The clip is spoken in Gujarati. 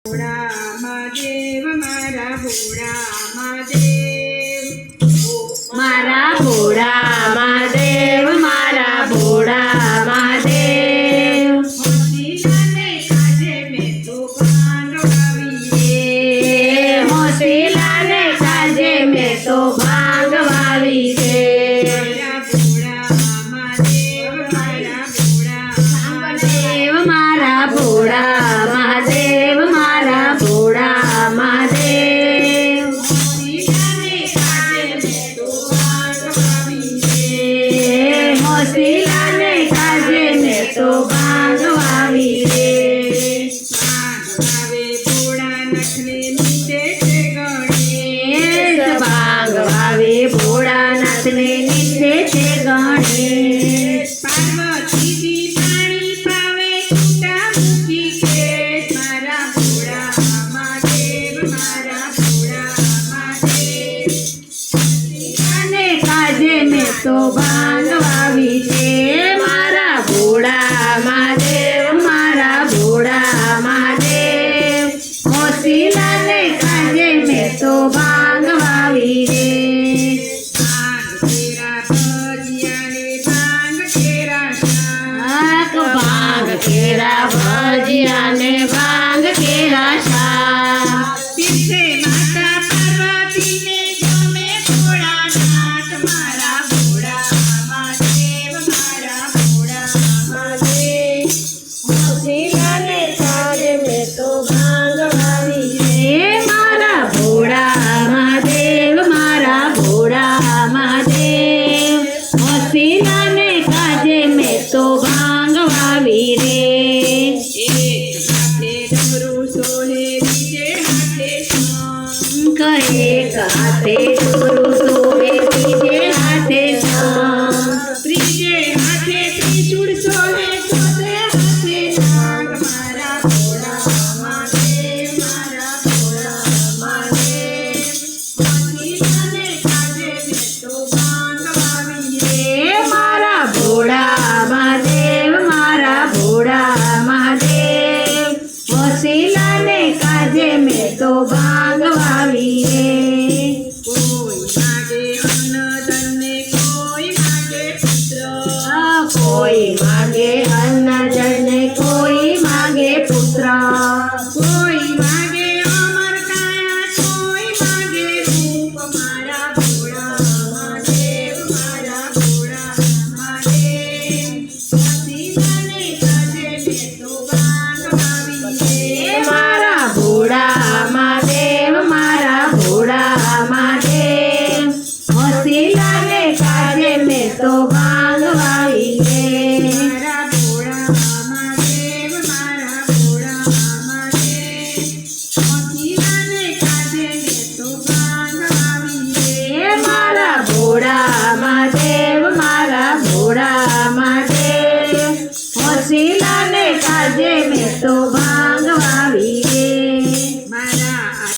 ભોળા મહાદેવ મારા ભોળા મહાદેવ, મારા ભોળા મહાદેવ, મારા ભોળા મહાદેવ. હોશિયારને કાજે મેં તો ભાંગ વાવી, હોશિયારને કાજે મેં તો ભાંગ વાવી છે. મારા ભોળા મહાદેવ મારા ભોળા મહાદેવ મારા ભોળા મહાદેવ, મારા ભોળા મહાદેવ. હોશિયારને કાજે મેં તો ભાંગ વાવી, હોશિયારને કાજે મેં તો ભાંગ વાવી રે. ભાંગ વાવે ભોળાનાથને નીચે છે ગણેશ, ભાંગ વાવી ભોળા નાથને નીચે છે ગણેશ. ભાંગ કેરા ભજીયા ને ભાંગ કેરા શાક, પીરસે માતા પાર્વતીને ગમે ભોળાનાથ, મારા ભોળા મહાદેવ, મારા ભોળા મહાદેવ. હોશિયારને કાજે મેં તો ભાંગ વાવી રે. મારા ભોળા મહાદેવ, મારા ભોળા મહાદેવ. હોશિયારને કાજે મેં તો ભાંગ વાવી રે. એક હાથે ડમરું સોહે બીજે હાથે શંખ, એક હાથે ડમરું સોહે બીજે હાથે શંખ, ત્રીજે હાથે ત્રિશૂળ સોહે ચોથે હાથે નાગ, મારા ભોળા મહાદેવ મારા ભોળા મહાદેવ. હોશિયારને કાજે મેં તો ભાંગ વાવી રે. મારા ભોળા મહાદેવ, મારા ભોળા મહાદેવ. હોશિયારને કાજે મેં તો ભાંગ વાવી રે. કોઈ માગે અન્ન ધનને કોઈ માગે પુત્ર, કોઈ માગે અન્ન જળને, કોઈ માગે પુત્ર. કોઈ માગે અમર કાયા કોઈ માગે રૂપ, મારા ભોળા મહાદેવ મારા ભોળા મહાદેવ. હોશિયારને કાજે મેં તો ભાંગ વાવી રે. મારા ભોળા મહાદેવ, મારા ભોળા મહાદેવ. હોશિયારને કાજે મેં તો ભાંગ વાવી રે. મારા ભોળા મહાદેવ મારા ભોળા મહાદેવ. હોશિયારને કાજે મેં તો ભાંગ વાવી રે. મારા ભોળા મહાદેવ, મારા ભોળા